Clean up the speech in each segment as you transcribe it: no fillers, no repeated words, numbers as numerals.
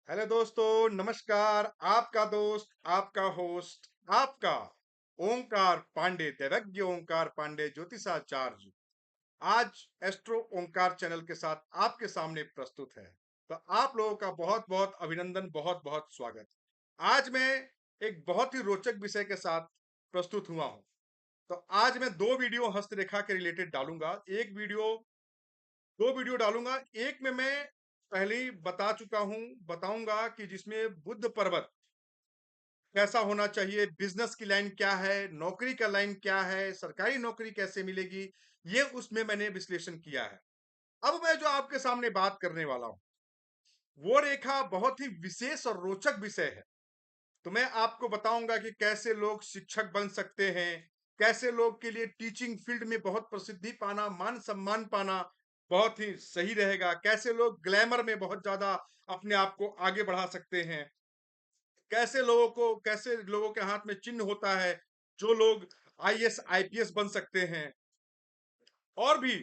Hello दोस्तों, नमस्कार। आपका दोस्त, आपका होस्ट, आपका ओंकार पांडे, दैवज्ञ ओंकार पांडे, ज्योतिषाचार्य आज एस्ट्रो ओंकार चैनल के साथ आपके सामने प्रस्तुत है। तो आप लोगों का बहुत बहुत अभिनंदन, बहुत बहुत स्वागत। आज मैं एक बहुत ही रोचक विषय के साथ प्रस्तुत हुआ हूं। तो आज मैं दो वीडियो हस्तरेखा के रिलेटेड डालूंगा। दो वीडियो डालूंगा। एक में मैं पहले ही बता चुका हूं, बताऊंगा कि जिसमें बुध पर्वत कैसा होना चाहिए, बिजनेस की लाइन क्या है, नौकरी का लाइन क्या है, सरकारी नौकरी कैसे मिलेगी, ये उसमें मैंने विश्लेषण किया है। अब मैं जो आपके सामने बात करने वाला हूं, वो रेखा बहुत ही विशेष और रोचक विषय है। तो मैं आपको बताऊंगा कि कैसे लोग शिक्षक बन सकते हैं, कैसे लोग के लिए टीचिंग फील्ड में बहुत प्रसिद्धि पाना, मान सम्मान पाना बहुत ही सही रहेगा, कैसे लोग ग्लैमर में बहुत ज्यादा अपने आप को आगे बढ़ा सकते हैं, कैसे लोगों के हाथ में चिन्ह होता है जो लोग आईएएस आईपीएस बन सकते हैं। और भी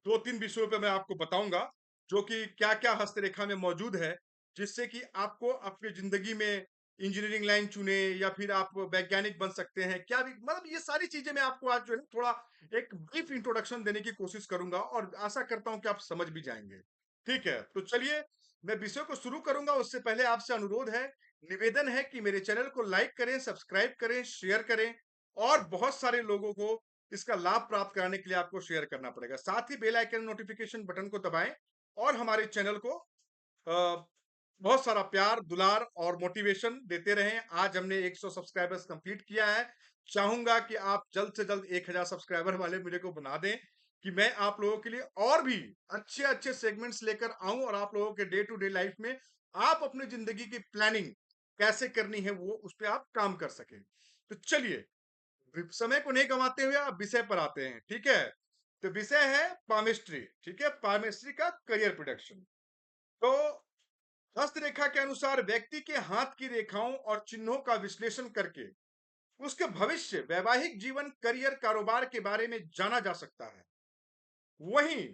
दो तीन विषयों पे मैं आपको बताऊंगा जो कि क्या क्या हस्तरेखा में मौजूद है, जिससे कि आपको अपनी जिंदगी में इंजीनियरिंग लाइन चुने या फिर आप वैज्ञानिक बन सकते हैं। क्या भी मतलब ये सारी चीजें मैं आपको आज जो है थोड़ा एक ब्रीफ इंट्रोडक्शन देने की कोशिश करूंगा और आशा करता हूं कि आप समझ भी जाएंगे। ठीक है, तो चलिए मैं विषय को शुरू करूंगा। उससे पहले आपसे अनुरोध है, निवेदन है कि मेरे चैनल को लाइक करें, सब्सक्राइब करें, शेयर करें और बहुत सारे लोगों को इसका लाभ प्राप्त कराने के लिए आपको शेयर करना पड़ेगा। साथ ही बेल आइकन नोटिफिकेशन बटन को दबाएं और हमारे चैनल को बहुत सारा प्यार दुलार और मोटिवेशन देते रहें। आज हमने 100 सब्सक्राइबर्स कंप्लीट किया है। चाहूंगा कि आप जल्द से जल्द 1000 सब्सक्राइबर वाले मेरे को बना दें कि मैं आप लोगों के लिए और भी अच्छे अच्छे सेगमेंट्स लेकर आऊं और आप लोगों के डे टू डे लाइफ में आप अपनी जिंदगी की प्लानिंग कैसे करनी है वो उस पर आप काम कर सकें। तो चलिए, समय को नहीं गंवाते हुए आप विषय पर आते हैं। ठीक है, तो विषय है पामिस्ट्री। ठीक है, पामिस्ट्री का करियर प्रोडक्शन। तो हस्तरेखा के अनुसार व्यक्ति के हाथ की रेखाओं और चिन्हों का विश्लेषण करके उसके भविष्य, वैवाहिक जीवन, करियर, कारोबार के बारे में जाना जा सकता है। वहीं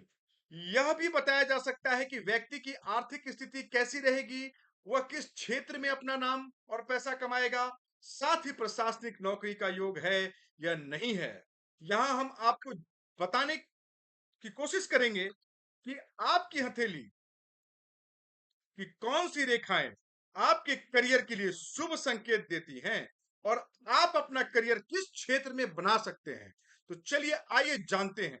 यह भी बताया जा सकता है कि व्यक्ति की आर्थिक स्थिति कैसी रहेगी, वह किस क्षेत्र में अपना नाम और पैसा कमाएगा, साथ ही प्रशासनिक नौकरी का योग है या नहीं है। यहां हम आपको बताने की कोशिश करेंगे कि आपकी हथेली कि कौन सी रेखाएं आपके करियर के लिए शुभ संकेत देती हैं और आप अपना करियर किस क्षेत्र में बना सकते हैं। तो चलिए आइए जानते हैं।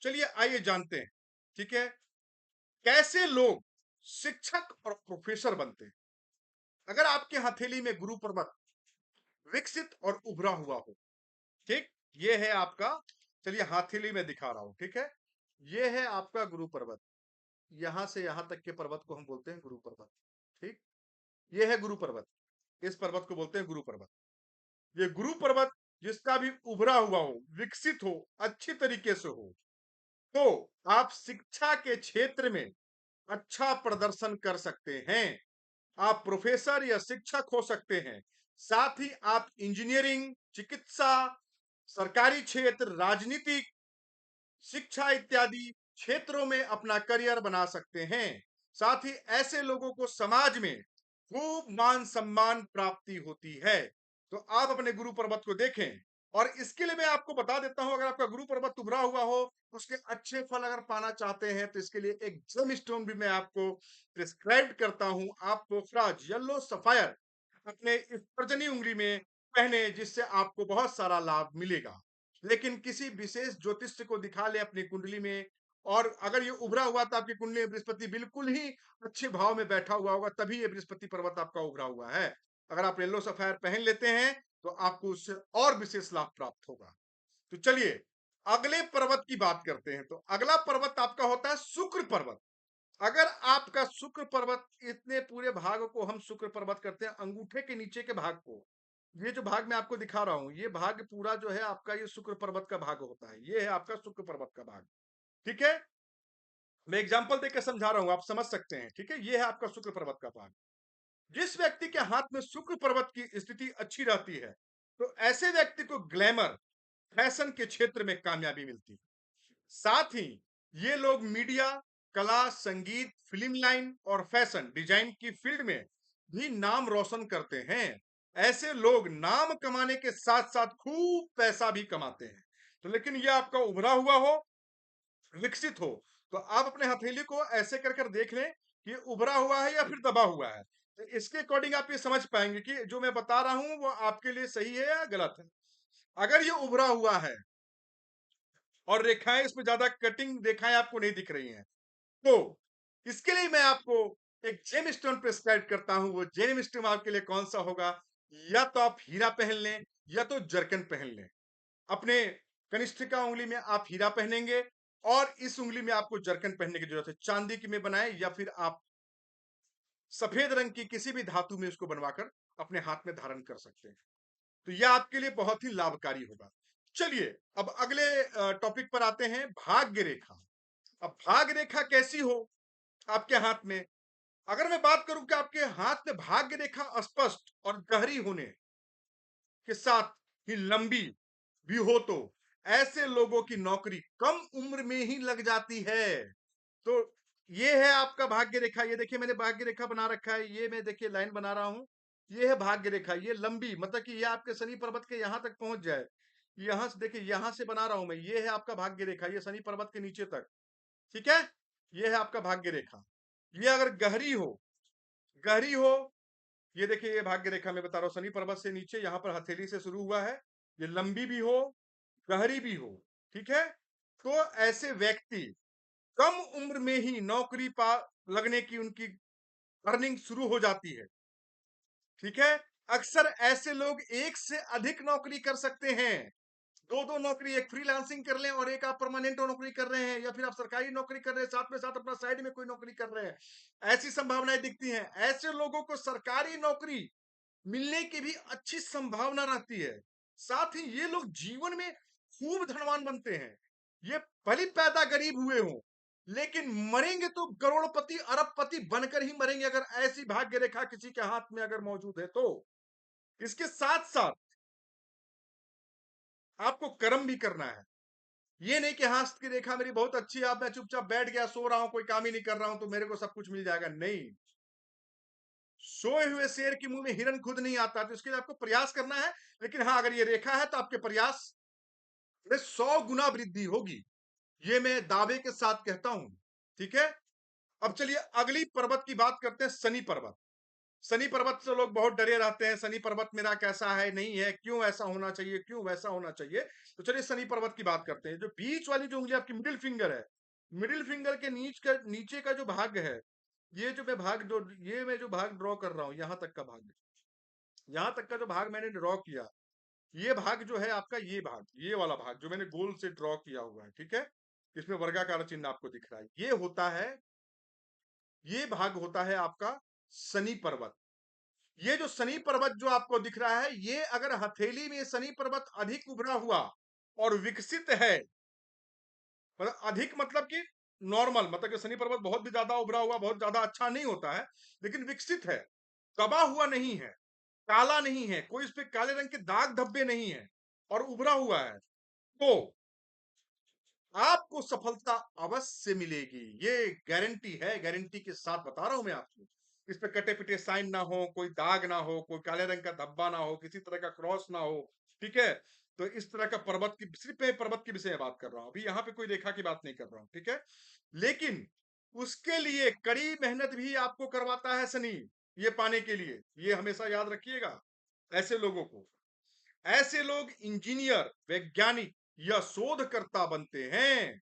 चलिए आइए जानते हैं। ठीक है, कैसे लोग शिक्षक और प्रोफेसर बनते हैं। अगर आपके हथेली में गुरु पर्वत विकसित और उभरा हुआ हो, ठीक, ये है आपका, चलिए हथेली में दिखा रहा हूं। ठीक है, ये है आपका गुरु पर्वत। यहां से यहां तक के पर्वत को हम बोलते हैं गुरु पर्वत। ठीक, ये है गुरु पर्वत। इस पर्वत को बोलते हैं गुरु पर्वत। ये गुरु पर्वत जिसका भी उभरा हुआ हो, विकसित हो, अच्छी तरीके से हो, तो आप शिक्षा के क्षेत्र में अच्छा प्रदर्शन कर सकते हैं। आप प्रोफेसर या शिक्षक हो सकते हैं। साथ ही आप इंजीनियरिंग, चिकित्सा, सरकारी क्षेत्र, राजनीतिक, शिक्षा इत्यादि क्षेत्रों में अपना करियर बना सकते हैं। साथ ही ऐसे लोगों को समाज में खूब मान सम्मान प्राप्ति होती है। तो आप अपने गुरु पर्वत को देखें। और इसके लिए मैं आपको बता देता हूं, अगर आपका गुरु पर्वत उभरा हुआ हो, उसके अच्छे फल अगर पाना चाहते हैं, तो इसके लिए एक जेम स्टोन भी मैं आपको प्रिस्क्राइब करता हूं। आप पोखराज येलो सफायर अपने इस तर्जनी उंगली में पहने, जिससे आपको बहुत सारा लाभ मिलेगा। लेकिन किसी विशेष ज्योतिष को दिखा ले अपनी कुंडली में, और अगर ये उभरा हुआ तो आपकी कुंडली में बृहस्पति बिल्कुल ही अच्छे भाव में बैठा हुआ होगा, तभी ये बृहस्पति पर्वत आपका उभरा हुआ है। अगर आप येलो सफायर पहन लेते हैं तो आपको उससे और विशेष लाभ प्राप्त होगा। तो चलिए अगले पर्वत की बात करते हैं। तो अगला पर्वत आपका होता है शुक्र पर्वत। अगर आपका शुक्र पर्वत, इतने पूरे भाग को हम शुक्र पर्वत करते हैं, अंगूठे के नीचे के भाग को, ये जो भाग मैं आपको दिखा रहा हूं, ये भाग पूरा जो है आपका, ये शुक्र पर्वत का भाग होता है। ये है आपका शुक्र पर्वत का भाग। ठीक है, मैं एग्जांपल देकर समझा रहा हूं, आप समझ सकते हैं। ठीक है, ये है आपका शुक्र पर्वत का भाग। जिस व्यक्ति के हाथ में शुक्र पर्वत की स्थिति अच्छी रहती है, तो ऐसे व्यक्ति को ग्लैमर, फैशन के क्षेत्र में कामयाबी मिलती है। साथ ही ये लोग मीडिया, कला, संगीत, फिल्म लाइन और फैशन डिजाइन की फील्ड में भी नाम रोशन करते हैं। ऐसे लोग नाम कमाने के साथ साथ खूब पैसा भी कमाते हैं। तो लेकिन ये आपका उभरा हुआ हो, विकसित हो, तो आप अपने हथेली को ऐसे कर कर देख लें कि उभरा हुआ है या फिर दबा हुआ है। तो इसके अकॉर्डिंग आप ये समझ पाएंगे कि जो मैं बता रहा हूं वो आपके लिए सही है या गलत है। अगर ये उभरा हुआ है और रेखाएं, इसमें ज्यादा कटिंग रेखाएं आपको नहीं दिख रही हैं, तो इसके लिए मैं आपको एक जेम स्टोन प्रिस्क्राइब करता हूं। वो जेम स्टोन आपके लिए कौन सा होगा? या तो आप हीरा पहन लें या तो जरकन पहन लें। अपने कनिष्ठिका उंगली में आप हीरा पहनेंगे और इस उंगली में आपको जरकन पहनने की जरूरत है। चांदी की में बनाए या फिर आप सफेद रंग की किसी भी धातु में इसको बनवाकर अपने हाथ में धारण कर सकते हैं। तो यह आपके लिए बहुत ही लाभकारी होगा। चलिए अब अगले टॉपिक पर आते हैं, भाग्य रेखा। अब भाग्य रेखा कैसी हो आपके हाथ में? अगर मैं बात करूं कि आपके हाथ में भाग्य रेखा स्पष्ट और गहरी होने के साथ ही लंबी भी हो, तो ऐसे लोगों की नौकरी कम उम्र में ही लग जाती है। तो ये है आपका भाग्य रेखा। ये देखिए मैंने भाग्य रेखा बना रखा है, ये मैं देखिए लाइन बना रहा हूं। ये है भाग्य रेखा, ये लंबी, मतलब कि ये आपके शनि पर्वत के यहां तक पहुंच जाए। यहां से देखिए, यहां से बना रहा हूं मैं, ये है आपका भाग्य रेखा, ये शनि पर्वत के नीचे तक। ठीक है, ये है आपका भाग्य रेखा। ये अगर गहरी हो, गहरी हो, ये देखिए ये भाग्य रेखा मैं बता रहा हूं, शनि पर्वत से नीचे यहां पर हथेली से शुरू हुआ है। ये लंबी भी हो, गहरी भी हो, ठीक है, तो ऐसे व्यक्ति कम उम्र में ही नौकरी पा लगने की उनकी अर्निंग शुरू हो जाती है। ठीक है, अक्सर ऐसे लोग एक से अधिक नौकरी कर सकते हैं। दो दो नौकरी, एक फ्रीलांसिंग कर लें और एक आप परमानेंट नौकरी कर रहे हैं, या फिर आप सरकारी नौकरी कर रहे हैं साथ में साथ अपना साइड में कोई नौकरी कर रहे हैं। ऐसी संभावनाएं दिखती हैं। ऐसे लोगों को सरकारी नौकरी मिलने की भी अच्छी संभावना रहती है। साथ ही ये लोग जीवन में खूब धनवान बनते हैं। ये भली पैदा गरीब हुए हों, लेकिन मरेंगे तो करोड़पति अरबपति बनकर ही मरेंगे, अगर ऐसी भाग्य रेखा किसी के हाथ में अगर मौजूद है तो। इसके साथ साथ आपको कर्म भी करना है। ये नहीं कि हाथ की रेखा मेरी बहुत अच्छी है, अब मैं चुपचाप बैठ गया, सो रहा हूं, कोई काम ही नहीं कर रहा हूं, तो मेरे को सब कुछ मिल जाएगा। नहीं, सोए हुए शेर के मुंह में हिरन खुद नहीं आता, तो इसके लिए आपको प्रयास करना है। लेकिन हाँ, अगर ये रेखा है तो आपके प्रयास में 100 गुना वृद्धि होगी, ये मैं दावे के साथ कहता हूं। ठीक है, अब चलिए अगली पर्वत की बात करते हैं, शनि पर्वत। शनि पर्वत से लोग बहुत डरे रहते हैं, शनि पर्वत मेरा कैसा है, नहीं है, क्यों ऐसा होना चाहिए, क्यों वैसा होना चाहिए। तो चलिए शनि पर्वत की बात करते हैं। जो बीच वाली जो उंगली आपकी मिडिल फिंगर है, मिडिल फिंगर के नीचे का जो भाग है, ये जो मैं भाग जो ये मैं जो भाग ड्रॉ कर रहा हूं, यहां तक का भाग, यहां तक का जो भाग मैंने ड्रॉ किया, ये भाग जो है आपका, ये भाग, ये वाला भाग जो मैंने गोल से ड्रॉ किया हुआ है, ठीक है, इसमें वर्गाकार चिन्ह आपको दिख रहा है, ये भाग होता है आपका शनि पर्वत। ये जो शनि पर्वत जो आपको दिख रहा है, ये अगर हथेली में शनि पर्वत अधिक उभरा हुआ और विकसित है, मतलब अधिक मतलब कि नॉर्मल, मतलब कि शनि पर्वत बहुत भी ज्यादा उभरा हुआ बहुत ज्यादा अच्छा नहीं होता है, लेकिन विकसित है, दबा हुआ नहीं है, काला नहीं है, कोई इस पे काले रंग के दाग धब्बे नहीं है और उभरा हुआ है, तो आपको सफलता अवश्य मिलेगी। ये गारंटी है, गारंटी के साथ बता रहा हूं मैं आपको। इस पे कटे पिटे साइन ना हो, कोई दाग ना हो, कोई काले रंग का धब्बा ना हो, किसी तरह का क्रॉस ना हो। ठीक है, तो इस तरह का पर्वत की, सिर्फ मैं पर्वत के विषय में बात कर रहा हूं, अभी यहाँ पे कोई रेखा की बात नहीं कर रहा हूं। ठीक है, लेकिन उसके लिए कड़ी मेहनत भी आपको करवाता है शनि, ये पाने के लिए, ये हमेशा याद रखिएगा। ऐसे लोगों को, ऐसे लोग इंजीनियर, वैज्ञानिक या शोधकर्ता बनते हैं।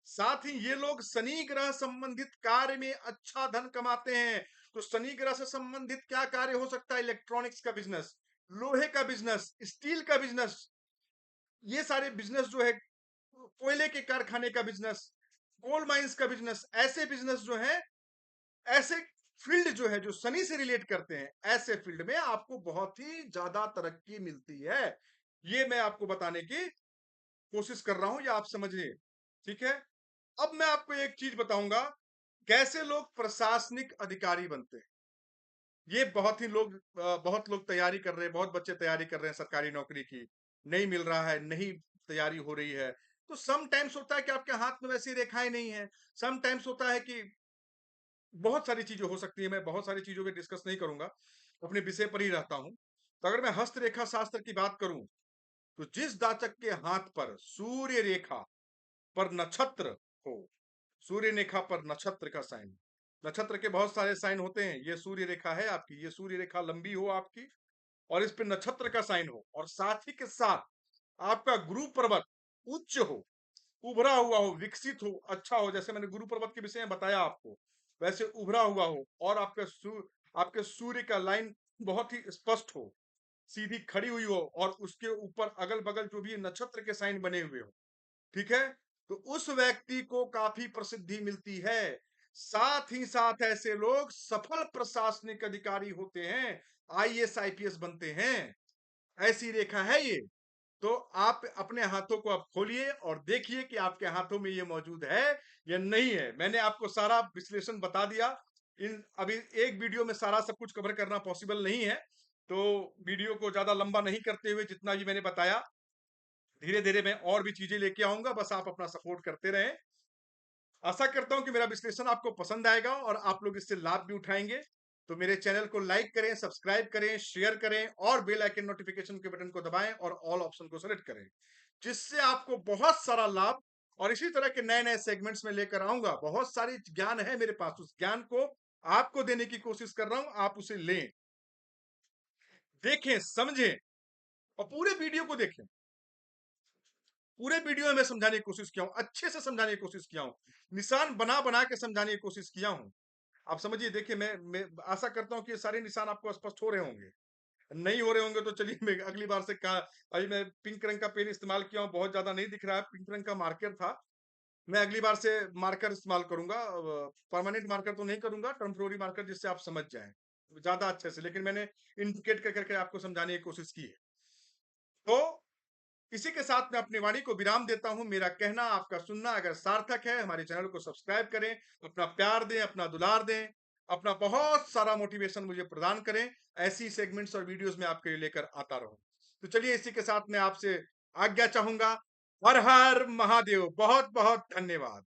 साथ ही ये लोग शनि ग्रह संबंधित कार्य में अच्छा धन कमाते हैं। तो शनि ग्रह से संबंधित क्या कार्य हो सकता है? इलेक्ट्रॉनिक्स का बिजनेस, लोहे का बिजनेस, स्टील का बिजनेस, ये सारे बिजनेस जो है, कोयले के कारखाने का बिजनेस, कोल माइंस का बिजनेस, ऐसे बिजनेस जो है, ऐसे फील्ड जो है जो शनि से रिलेट करते हैं, ऐसे फील्ड में आपको बहुत ही ज्यादा तरक्की मिलती है। ये मैं आपको बताने की कोशिश कर रहा हूं, या आप समझिए। ठीक है, अब मैं आपको एक चीज बताऊंगा, कैसे लोग प्रशासनिक अधिकारी बनते हैं। ये बहुत लोग तैयारी कर रहे हैं, बहुत बच्चे तैयारी कर रहे हैं सरकारी नौकरी की, नहीं मिल रहा है, नहीं तैयारी हो रही है। तो सम टाइम्स होता है कि आपके हाथ में वैसी रेखाएं नहीं है, सम टाइम्स होता है कि बहुत सारी चीजें हो सकती है, मैं बहुत सारी चीजों पे डिस्कस नहीं करूंगा, अपने विषय पर ही रहता हूं। तो अगर मैं हस्तरेखा शास्त्र की बात करूं, तो जिस जातक के हाथ पर सूर्य रेखा पर नक्षत्र हो, सूर्य रेखा पर नक्षत्र का साइन, नक्षत्र के बहुत सारे साइन होते हैं, ये सूर्य रेखा है आपकी, ये सूर्य रेखा लंबी हो आपकी और इस पे नक्षत्र का साइन हो, और साथ ही के साथ आपका गुरु पर्वत उच्च हो, उभरा हुआ हो, विकसित हो, अच्छा हो, जैसे मैंने गुरु पर्वत के विषय में बताया आपको, वैसे उभरा हुआ हो, और आपके सूर्य का लाइन बहुत ही स्पष्ट हो, सीधी खड़ी हुई हो, और उसके ऊपर अगल बगल जो भी नक्षत्र के साइन बने हुए हो, ठीक है, तो उस व्यक्ति को काफी प्रसिद्धि मिलती है। साथ ही साथ ऐसे लोग सफल प्रशासनिक अधिकारी होते हैं, आईएएस आईपीएस बनते हैं। ऐसी रेखा है ये। तो आप अपने हाथों को आप खोलिए और देखिए कि आपके हाथों में ये मौजूद है या नहीं है। मैंने आपको सारा विश्लेषण बता दिया। इन अभी एक वीडियो में सारा सब कुछ कवर करना पॉसिबल नहीं है, तो वीडियो को ज्यादा लंबा नहीं करते हुए जितना भी मैंने बताया, धीरे धीरे मैं और भी चीजें लेके आऊंगा, बस आप अपना सपोर्ट करते रहें। आशा करता हूं कि मेरा विश्लेषण आपको पसंद आएगा और आप लोग इससे लाभ भी उठाएंगे। तो मेरे चैनल को लाइक करें, सब्सक्राइब करें, शेयर करें और बेल आइकन नोटिफिकेशन के बटन को दबाएं और ऑल ऑप्शन को सेलेक्ट करें, जिससे आपको बहुत सारा लाभ और इसी तरह के नए नए सेगमेंट्स में लेकर आऊंगा। बहुत सारी ज्ञान है मेरे पास, उस ज्ञान को आपको देने की कोशिश कर रहा हूं, आप उसे लें, देखें, समझें और पूरे वीडियो को देखें। पूरे वीडियो में मैं समझाने की कोशिश किया हूं, अच्छे से समझाने की कोशिश किया हूं, निशान बना बना के समझाने की कोशिश किया हूं। आप समझिए, देखिए, मैं आशा करता हूं कि ये सारे निशान आपको स्पष्ट हो रहे होंगे। नहीं हो रहे होंगे तो चलिए, मैं अगली बार से कहा, अभी मैं पिंक रंग का पेन इस्तेमाल किया हूं, बहुत ज्यादा नहीं दिख रहा है, पिंक रंग का मार्कर था, मैं अगली बार से मार्कर इस्तेमाल करूंगा, परमानेंट मार्कर तो नहीं करूंगा, टेम्पररी मार्कर, जिससे आप समझ जाएं ज्यादा अच्छे से, लेकिन मैंने इंडिकेट कर करके आपको समझाने की कोशिश की है। तो इसी के साथ मैं अपनी वाणी को विराम देता हूं। मेरा कहना आपका सुनना अगर सार्थक है, हमारे चैनल को सब्सक्राइब करें, अपना प्यार दें, अपना दुलार दें, अपना बहुत सारा मोटिवेशन मुझे प्रदान करें। ऐसी सेगमेंट्स और वीडियोस में आपके लिए लेकर आता रहूं। तो चलिए, इसी के साथ मैं आपसे आज्ञा चाहूंगा। हर हर महादेव, बहुत बहुत धन्यवाद।